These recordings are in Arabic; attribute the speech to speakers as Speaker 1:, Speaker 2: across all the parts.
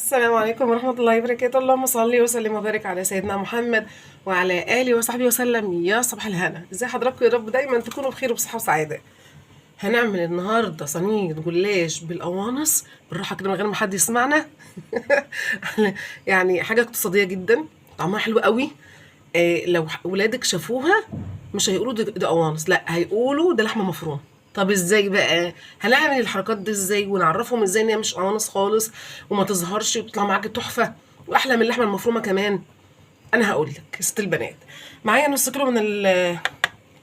Speaker 1: السلام عليكم ورحمة الله وبركاته. اللهم صل وسلم وبارك على سيدنا محمد وعلى آله وصحبه وسلم. يا صباح الهنا، ازي حضراتكم؟ يا رب دايما تكونوا بخير وبصحة وسعادة. هنعمل النهاردة صينية جلاش بالقوانص بالراحة كده من غير ما حد يسمعنا. يعني حاجة اقتصادية جدا، طعمها حلو قوي. لو ولادك شافوها مش هيقولوا دي قوانص، لا هيقولوا ده لحمة مفرومة. طب ازاي بقى هنعمل الحركات دي ازاي ونعرفهم ازاي ان هي مش قوانص خالص وما تظهرش وتطلع معاكي تحفة واحلى من اللحمة المفرومة كمان؟ انا هقول لك ست البنات. معايا نص كيلو من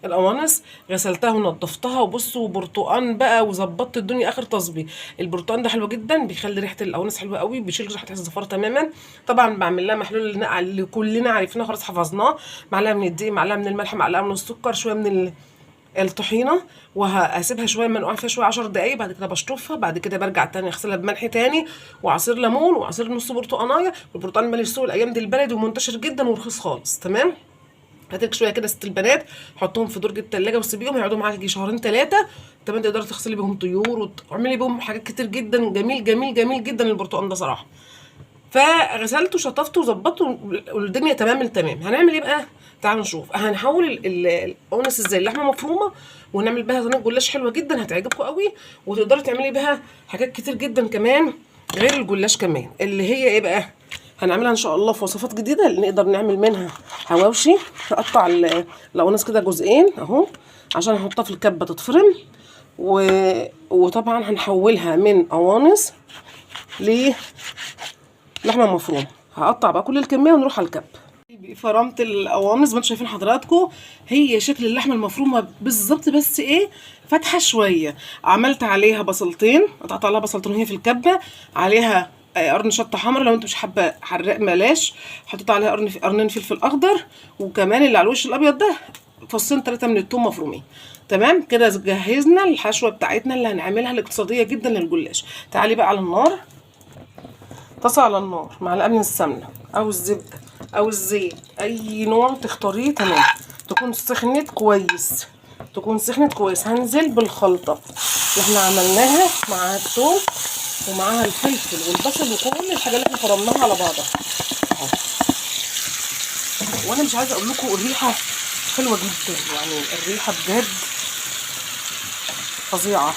Speaker 1: القوانص، غسلتها ونضفتها، وبصوا برتقان بقى وظبطت الدنيا اخر تظبيط. البرتقان ده حلو جدا، بيخلي ريحه القوانص حلوه قوي، بيشيل ريحه الزفاره تماما. طبعا بعمل لها محلول النقع اللي كلنا عارفينه خلاص حفظناه، معلقه من الدقيق، معلقه من الملح، معلقه من السكر، شويه من الطحينه، وهسيبها شويه منقوع فيها شويه 10 دقايق. بعد كده بشطفها، بعد كده برجع تاني اغسلها بملح تاني وعصير ليمون وعصير نص برتقانيه. والبرتقال مالي السوق الايام دي البلد ومنتشر جدا ورخيص خالص. تمام، هاتلك شويه كده ست البنات، حطهم في درج التلاجة وسيبيهم يقعدوا معاكي يجي شهرين ثلاثه. تمام، تقدري تغسلي بيهم طيور وتعملي بيهم حاجات كتير جدا. جميل جميل جميل جدا البرتقال ده صراحه. فغسلته وشطفته وظبطته والدنيا تمام التمام. هنعمل ايه بقى؟ تعالوا نشوف. هنحول القوانص ازاي لحمه مفرومه، ونعمل بها صينيه جلاش حلوه جدا هتعجبكم قوي، وتقدري تعملي بها حاجات كتير جدا كمان غير الجلاش كمان. اللي هي ايه بقى؟ هنعملها ان شاء الله في وصفات جديده اللي نقدر نعمل منها حواوشي. هقطع القوانص كده جزئين اهو عشان نحطها في الكبه تتفرم، وطبعا هنحولها من قوانص لحمه مفرومه. هقطع بقى كل الكميه ونروح على الكب. فرمت القوانص زي ما انتم شايفين حضراتكم، هي شكل اللحمه المفرومه بالظبط، بس ايه، فاتحه شويه. عملت عليها بصلتين، قطعت عليها بصلتين وهي في الكبه، عليها قرن شطه حمرا، لو انتوا مش حابه حراق بلاش. حطيت عليها قرنين فلفل اخضر، وكمان اللي على الوش الابيض ده فصين 3 من الثوم مفرومين. تمام كده جهزنا الحشوه بتاعتنا اللي هنعملها الاقتصاديه جدا للجلاش. تعالي بقى على النار، طاسه على النار، معلقه من السمنه او الزبده او الزيت، اي نوع تختاريه. تمام، تكون سخنت كويس، تكون سخنت كويس. هنزل بالخلطه اللي احنا عملناها معاها الثوم ومعاها الفلفل والبصل وكل الحاجات اللي احنا فرمناها على بعضها اهو. وانا مش عايزه اقول لكم الريحه حلوه جدا، يعني الريحه بجد فظيعه.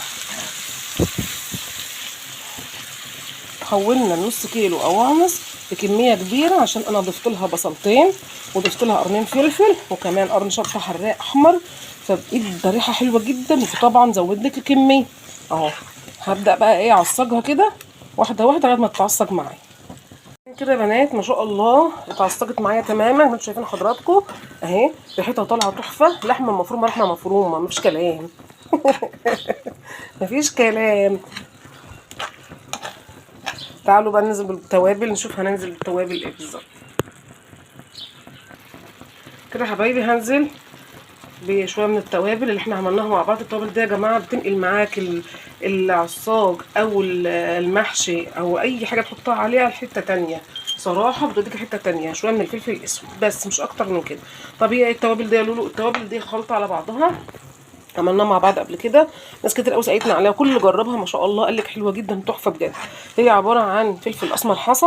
Speaker 1: حولنا نص كيلو قوانص بكميه كبيره عشان انا ضفت لها بصلتين وضفت لها قرنين فلفل وكمان قرن شطه حراق احمر، فبقيت ريحه حلوه جدا. وطبعا زود لك الكميه اهو. هبدا بقى ايه، اعصجها كده واحده واحده لغايه ما تتعصج معايا كده يا بنات. ما شاء الله اتعصجت معايا تماما، انتوا شايفين حضراتكم اهي، ريحتها طالعه تحفه. لحمه مفرومه، لحمه مفرومه، مفيش كلام. مفيش كلام. تعالوا بقى ننزل بالتوابل، نشوف هننزل بالتوابل ايه بالظبط. كده يا حبايبي هنزل بشويه من التوابل اللي احنا عملناها مع بعض. التوابل دي يا جماعه بتنقل معاك العصاج او المحشي او اي حاجه تحطها عليها لحته تانيه، صراحه بتديك حته تانيه. شويه من الفلفل الاسود بس مش اكتر من كده. طب هي التوابل دي يا لولو؟ التوابل دي خلطه على بعضها، عملناها مع بعض قبل كده، ناس كتير قوي سالتنا عليها، كل اللي جربها ما شاء الله قال لك حلوه جدا تحفه بجد. هي عباره عن فلفل اسمر حصى،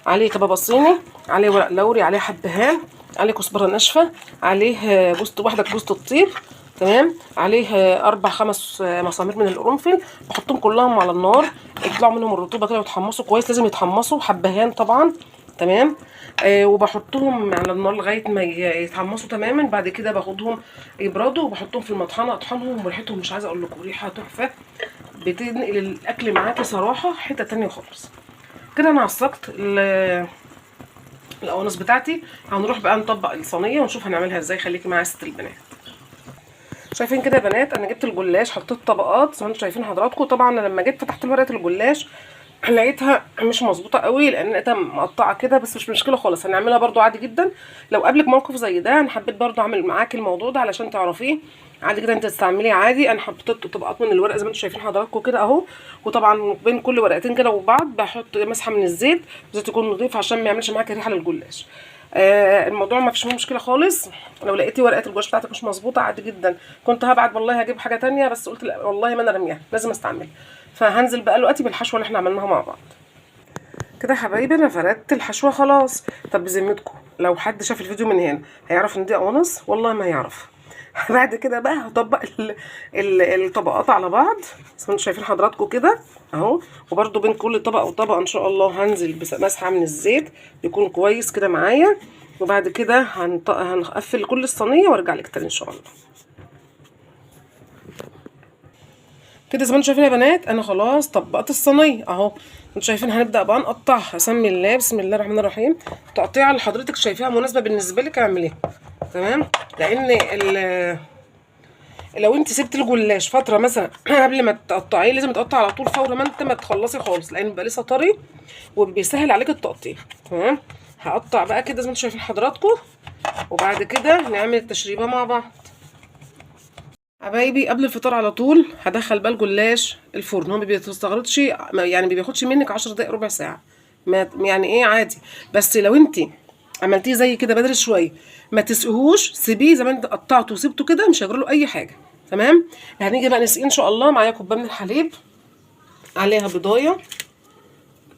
Speaker 1: عليه كباب صيني، عليه ورق لوري، عليه حبهان، عليه كزبره ناشفه، عليه واحده جوز الطيب، تمام، عليه 4 5 مسامير من القرنفل. بحطهم كلهم على النار يطلعوا منهم الرطوبه كده ويتحمصوا كويس، لازم يتحمصوا. حبهان طبعا، تمام. وبحطهم على النار لغايه ما يتحمصوا تماما. بعد كده باخدهم يبردوا وبحطهم في المطحنه اطحنهم، وريحتهم مش عايزه اقول لكم ريحه تحفه، بتنقل الاكل معاكي صراحه حته تانية خالص. كده انا عصقت القوانص بتاعتي. هنروح بقى نطبق الصينيه ونشوف هنعملها ازاي. خليكي معايا ست البنات. شايفين كده يا بنات، انا جبت الجلاش حطيت طبقات زي ما انتم شايفين حضراتكم. طبعا انا لما جيت فتحت ورقه الجلاش لقيتها مش مظبوطه قوي، لان لقيتها مقطعه كده، بس مش مشكله خالص، هنعملها برضو عادي جدا. لو قابلك موقف زي ده، انا حبيت برضو اعمل معاكي الموضوع ده علشان تعرفيه عادي جدا انت تستعمليه عادي. انا حطيت طبقات من الورق زي ما انتم شايفين حضراتكم كده اهو. وطبعا بين كل ورقتين كده وبعض بحط مسحه من الزيت، زيت يكون نظيف عشان ما يعملش معاكي ريحه للجلاش. الموضوع ما فيش مشكله خالص. لو لقيتي ورقه الجلاش بتاعتك مش مظبوطه عادي جدا، كنت هبعت والله هجيب حاجه تانية، بس قلت لا والله ما انا رميها، لازم استعملها. فهنزل بقى دلوقتي بالحشوه اللي احنا عملناها مع بعض. كده يا حبايبي انا فردت الحشوه خلاص. طب بذمتكم لو حد شاف الفيديو من هنا هيعرف ان دي قوانص؟ والله ما هيعرف. بعد كده بقى هطبق الطبقات على بعض زي ما انتم شايفين حضراتكم كده اهو. وبرده بين كل طبقه وطبقه ان شاء الله هنزل بمسحه من الزيت يكون كويس كده معايا. وبعد كده هنقفل كل الصينيه وارجع لك تاني ان شاء الله. كده زي ما انتم شايفين يا بنات انا خلاص طبقت الصينيه اهو. انتوا شايفين هنبدا بقى نقطعها. اسمي الله، بسم الله الرحمن الرحيم. التقطيعه اللي حضرتك شايفاها مناسبه بالنسبه لك اعمليها تمام. لان لو انت سبت الجلاش فتره مثلا قبل ما تقطعيه لازم تقطع على طول فور ما انت ما تخلصي خالص، لان بيبقى لسه طري وبيسهل عليك التقطيع تمام. هقطع بقى كده زي ما انتم شايفين حضراتكم، وبعد كده نعمل التشريبه مع بعض. حبايبي قبل الفطار على طول هدخل بقى الجلاش الفرن. هو ما بيستغرقش يعني ما بياخدش منك 10 دقايق ربع ساعه، ما يعني ايه عادي. بس لو انت عملتيه زي كده بدري شويه ما تسقيهوش، سيبيه زي ما انت قطعته وسبته كده مش هيجرى له اي حاجه تمام. هنيجي بقى نسقيه ان شاء الله. معايا كوبايه من الحليب عليها بضايه.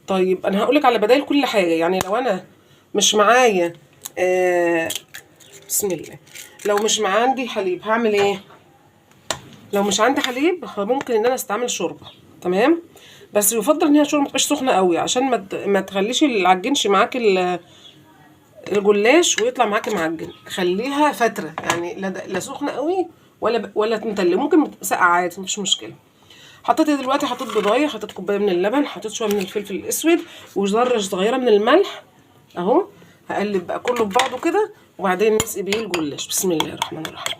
Speaker 1: طيب انا هقولك على بدايل كل حاجه. يعني لو انا مش معايا بسم الله، لو مش عندي حليب هعمل ايه؟ لو مش عندي حليب ممكن ان انا استعمل شوربه تمام. بس يفضل ان هي شوربه ما تبقاش سخنه قوي عشان ما تخليش العجينش معاكي الجلاش ويطلع معاكي معجن. خليها فتره يعني لا سخنه قوي ولا تمتلي. ممكن ساقعه عادي مفيش مشكله. حطيت دلوقتي، حطيت بضايه، حطيت كوبايه من اللبن، حطيت شويه من الفلفل الاسود وذره صغيره من الملح اهو. هقلب بقى كله ببعضه كده وبعدين نسقي بيه الجلاش. بسم الله الرحمن الرحيم.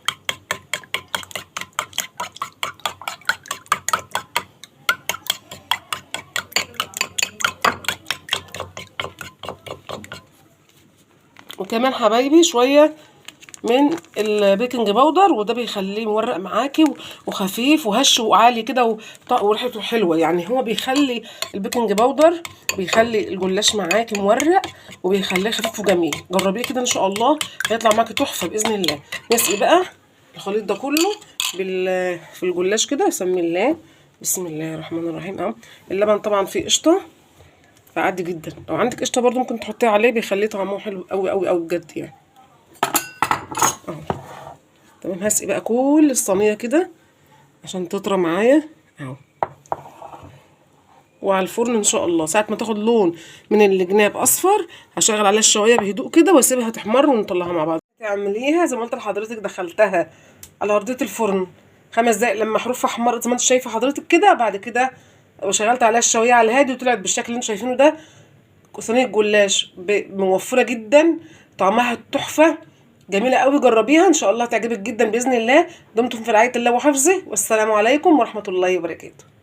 Speaker 1: وكمان حبايبي شويه من البيكنج باودر، وده بيخليه مورق معاكي وخفيف وهش وعالي كده وريحته حلوه. يعني هو بيخلي البيكنج باودر بيخلي الجلاش معاكي مورق وبيخليه خفيف وجميل. جربيه كده ان شاء الله هيطلع معاكي تحفه باذن الله. نسقي بقى الخليط ده كله في الجلاش كده. بسم الله، بسم الله الرحمن الرحيم اهو. اللبن طبعا فيه قشطه فعادي جدا، لو عندك قشطه برده ممكن تحطيها عليه بيخليه طعمه حلو قوي قوي قوي بجد يعني اهو. تمام. هسقي بقى كل الصينيه كده عشان تطرى معايا اهو. وعلى الفرن ان شاء الله ساعه ما تاخد لون من الجناب اصفر هشغل عليها الشوايه بهدوء كده واسيبها تحمر ونطلعها مع بعض. تعمليها زي ما قلت لحضرتك، دخلتها على ارضيه الفرن 5 دقايق لما حروفها احمرت زي ما انت شايفه حضرتك كده. بعد كده وشغلت عليها الشوايه على الهادي وطلعت بالشكل اللي انتوا شايفينه ده. صينيه جلاش موفره جدا، طعمها تحفه جميله قوي. جربيها ان شاء الله تعجبك جدا باذن الله. دمتم في رعايه الله وحفظه، والسلام عليكم ورحمه الله وبركاته.